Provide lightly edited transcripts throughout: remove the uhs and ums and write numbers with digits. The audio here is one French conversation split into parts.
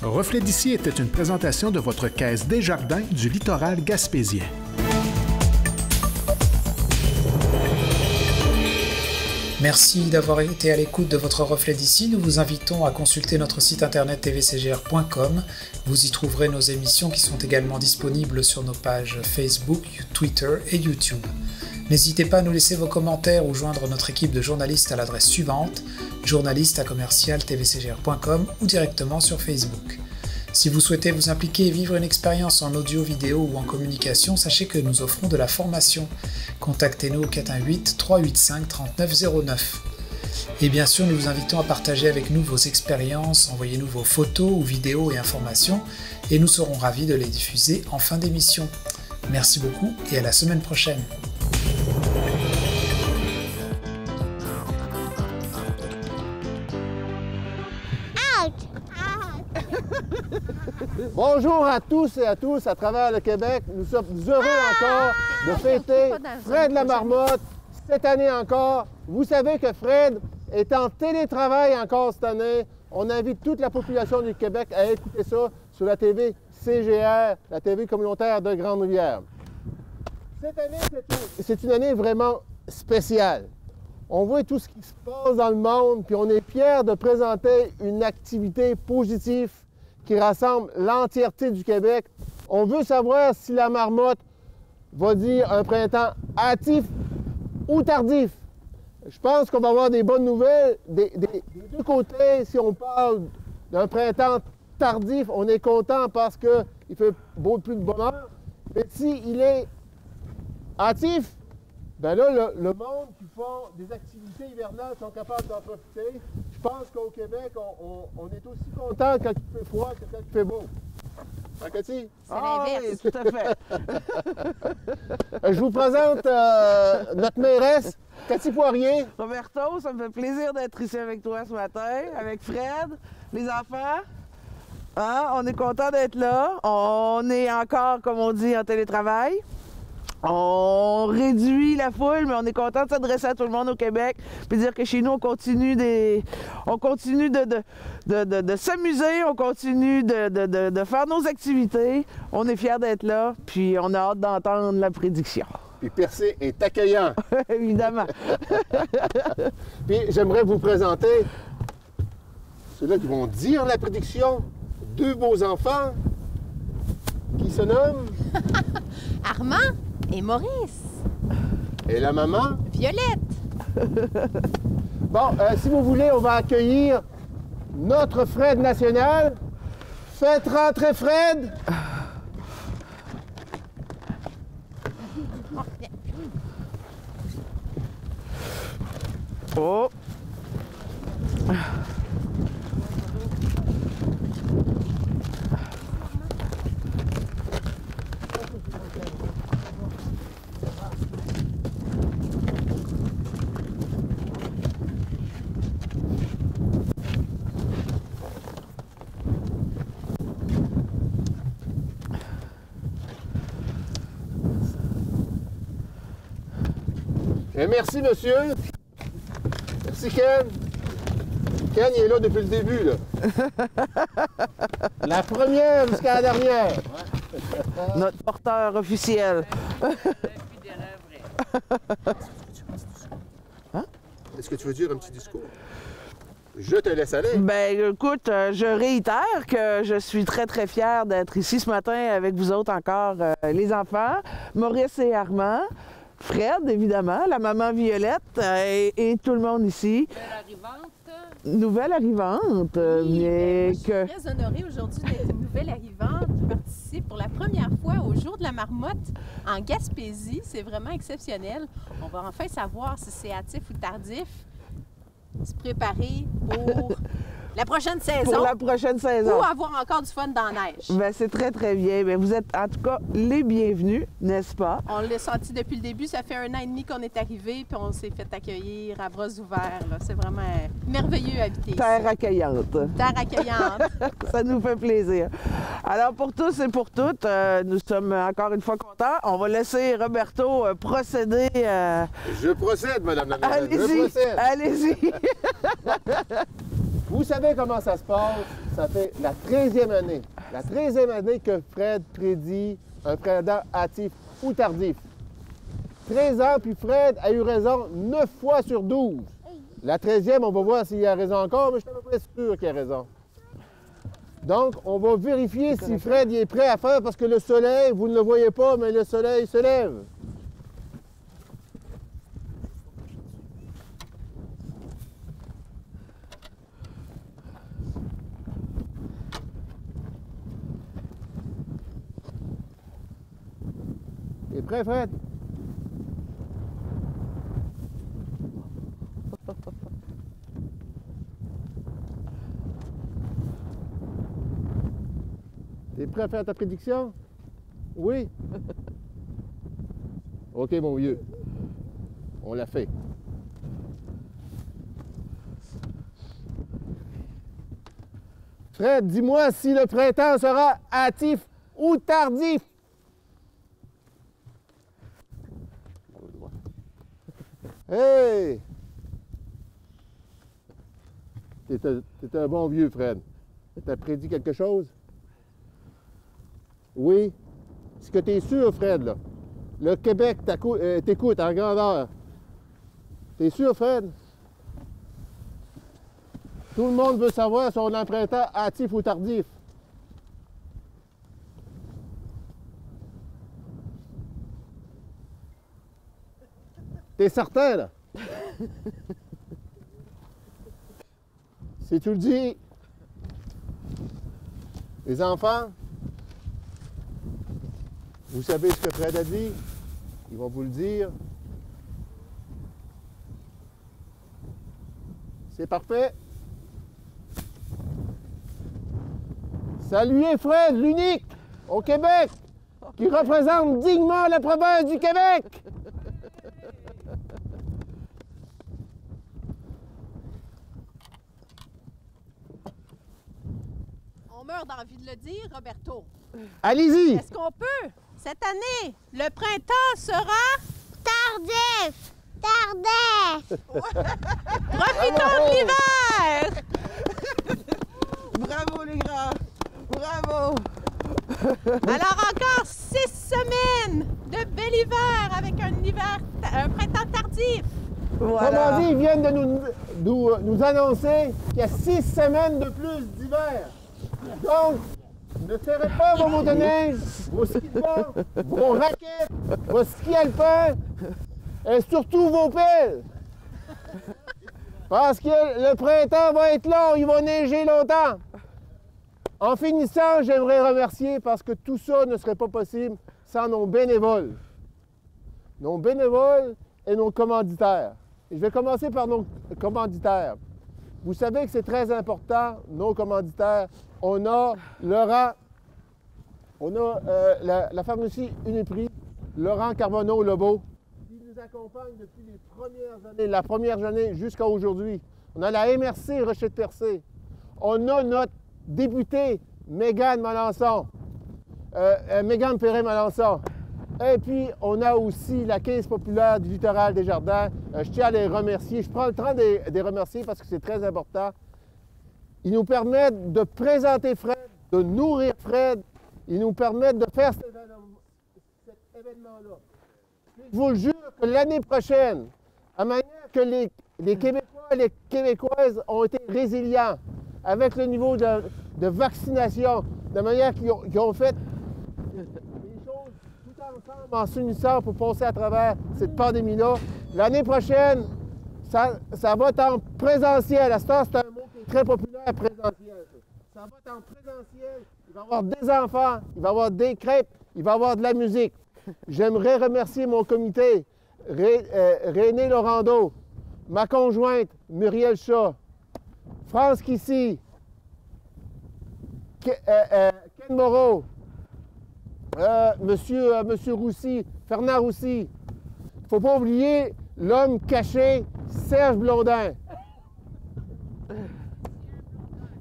Reflet d'ici était une présentation de votre caisse Desjardins du littoral gaspésien. Merci d'avoir été à l'écoute de votre Reflet d'ici. Nous vous invitons à consulter notre site internet tvcgr.com. Vous y trouverez nos émissions qui sont également disponibles sur nos pages Facebook, Twitter et YouTube. N'hésitez pas à nous laisser vos commentaires ou joindre notre équipe de journalistes à l'adresse suivante, journaliste@tvcgr.com ou directement sur Facebook. Si vous souhaitez vous impliquer et vivre une expérience en audio, vidéo ou en communication, sachez que nous offrons de la formation. Contactez-nous au 418-385-3909. Et bien sûr, nous vous invitons à partager avec nous vos expériences, envoyez-nous vos photos ou vidéos et informations, et nous serons ravis de les diffuser en fin d'émission. Merci beaucoup et à la semaine prochaine. Bonjour à tous et à tous à travers le Québec. Nous sommes heureux encore de fêter Fred la marmotte cette année encore. Vous savez que Fred est en télétravail encore cette année. On invite toute la population du Québec à écouter ça sur la TV CGR, la TV communautaire de Grande-Rivière. Cette année, c'est une année vraiment spéciale. On voit tout ce qui se passe dans le monde, puis on est fiers de présenter une activité positive qui rassemble l'entièreté du Québec. On veut savoir si la marmotte va dire un printemps hâtif ou tardif. Je pense qu'on va avoir des bonnes nouvelles des deux côtés. Si on parle d'un printemps tardif, on est content parce qu'il fait beaucoup plus de bonheur. Mais s'il est hâtif, bien là, le monde qui font des activités hivernales sont capables d'en profiter. Je pense qu'au Québec, on est aussi content quand il fait froid que quand il fait beau. Hein, Cathy? C'est l'inverse. Oui, tout à fait. Je vous présente notre mairesse, Cathy Poirier. Roberto, ça me fait plaisir d'être ici avec toi ce matin, avec Fred, les enfants. Hein? On est content d'être là. On est encore, comme on dit, en télétravail. On réduit la foule, mais on est content de s'adresser à tout le monde au Québec puis dire que chez nous, on continue de s'amuser, on continue de faire nos activités. On est fiers d'être là, puis on a hâte d'entendre la prédiction. Puis Percé est accueillant. Évidemment. Puis j'aimerais vous présenter ceux-là qui vont dire la prédiction. Deux beaux enfants qui se nomment Armand et Maurice. Et la maman? Violette. Bon, si vous voulez, on va accueillir notre Fred national. Faites rentrer Fred! Oh! Et merci, monsieur. Merci, Ken. Ken, il est là depuis le début, là. La première jusqu'à la dernière. Notre porteur officiel. Hein? Est-ce que tu veux dire un petit discours? Je te laisse aller. Ben, écoute, je réitère que je suis très, très fière d'être ici ce matin avec vous autres encore, les enfants, Maurice et Armand. Fred, évidemment, la maman Violette et tout le monde ici. Nouvelle arrivante. Oui, Mais moi, je suis très honorée aujourd'hui d'être une nouvelle arrivante qui participe pour la première fois au Jour de la marmotte en Gaspésie. C'est vraiment exceptionnel. On va enfin savoir si c'est hâtif ou tardif. Se préparer pour la prochaine saison. Pour la prochaine saison. Ou avoir encore du fun dans la neige. Ben, c'est très, très bien. Ben, vous êtes en tout cas les bienvenus, n'est-ce pas? On l'a senti depuis le début. Ça fait 1 an et demi qu'on est arrivé, puis on s'est fait accueillir à bras ouverts. C'est vraiment merveilleux à habiter ici. Terre accueillante. Terre accueillante. Ça nous fait plaisir. Alors, pour tous et pour toutes, nous sommes encore une fois contents. On va laisser Roberto procéder. Je procède, madame la mairesse. Je Allez-y, procède. allez-y. Vous savez comment ça se passe? Ça fait la 13e année. La 13e année que Fred prédit un printemps hâtif ou tardif. 13 ans, puis Fred a eu raison 9 fois sur 12. La 13e, on va voir s'il a raison encore, mais je suis à peu près sûr qu'il a raison. Donc, on va vérifier si Fred est prêt à faire, parce que le soleil, vous ne le voyez pas, mais le soleil se lève. T'es prêt, Fred? T'es prêt à faire ta prédiction? Oui? OK, mon vieux. On l'a fait. Fred, dis-moi si le printemps sera hâtif ou tardif. Hey! T'es un bon vieux, Fred. T'as prédit quelque chose? Oui. Est-ce que t'es sûr, Fred, là? Le Québec t'écoute en grandeur. T'es sûr, Fred? Tout le monde veut savoir si on a un printemps hâtif ou tardif. T'es certain, là? Si tu le dis, les enfants, vous savez ce que Fred a dit? Ils vont vous le dire. C'est parfait. Saluez Fred, l'unique au Québec, qui représente dignement la province du Québec. On meurt d'envie de le dire, Roberto. Allez-y! Est-ce qu'on peut? Cette année, le printemps sera... Tardif! Tardif! Profitons de l'hiver! Bravo les grands! Bravo! Alors encore 6 semaines de bel hiver avec un printemps tardif. Voilà. Comment dit, ils viennent de nous annoncer qu'il y a 6 semaines de plus d'hiver. Donc, ne serrez pas vos motoneiges, vos skis de fond, vos raquettes, vos skis alpins et surtout vos pelles. Parce que le printemps va être long, il va neiger longtemps. En finissant, j'aimerais remercier parce que tout ça ne serait pas possible sans nos bénévoles. Nos bénévoles et nos commanditaires. Et je vais commencer par nos commanditaires. Vous savez que c'est très important, nos commanditaires. On a Laurent, on a la pharmacie Uniprix, Laurent Carbonneau-Lebeau, qui nous accompagne depuis les premières années, la première année jusqu'à aujourd'hui. On a la MRC Rochette-Percé. On a notre députée Mégane Melançon, Mégane Perret-Melançon. Et puis, on a aussi la Caisse populaire du littoral des Jardins. Je tiens à les remercier. Je prends le temps de les remercier parce que c'est très important. Ils nous permettent de présenter Fred, de nourrir Fred. Ils nous permettent de faire cet événement-là. Je vous le jure que l'année prochaine, à manière que les Québécois et les Québécoises ont été résilients avec le niveau de vaccination, de manière qu'ils ont fait les choses tout ensemble en s'unissant pour passer à travers cette pandémie-là. L'année prochaine, ça va être en présentiel. À ce temps, c'est un mot qui est très populaire, présentiel. Ça va être en présentiel. Il va y avoir des enfants, il va y avoir des crêpes, il va y avoir de la musique. J'aimerais remercier mon comité, René Laurando, ma conjointe, Muriel Shaw, France Kissy, Ken Moreau, Monsieur Roussy, Fernand Roussy. Il ne faut pas oublier l'homme caché, Serge Blondin.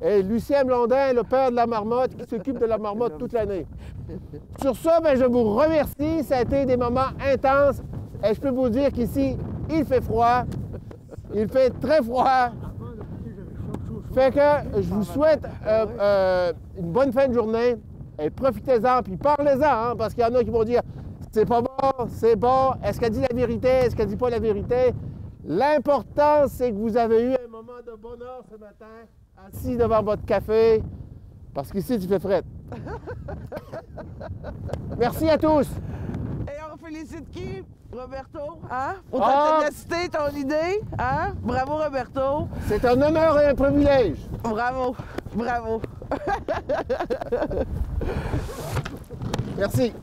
Et Lucien Blondin, le père de la marmotte, qui s'occupe de la marmotte toute l'année. Sur ça, je vous remercie. Ça a été des moments intenses. Et je peux vous dire qu'ici, il fait froid. Il fait très froid. Fait que je vous souhaite une bonne fin de journée et profitez-en, puis parlez-en, hein, parce qu'il y en a qui vont dire c'est pas bon, c'est bon, est-ce qu'elle dit la vérité, est-ce qu'elle dit pas la vérité? L'important, c'est que vous avez eu un moment de bonheur ce matin, assis devant votre café, parce qu'ici, tu fais frais. Merci à tous! Et on félicite qui? Roberto, hein? Pour ta ténacité, ton idée, hein? Bravo, Roberto! C'est un honneur et un privilège! Bravo, bravo! Merci!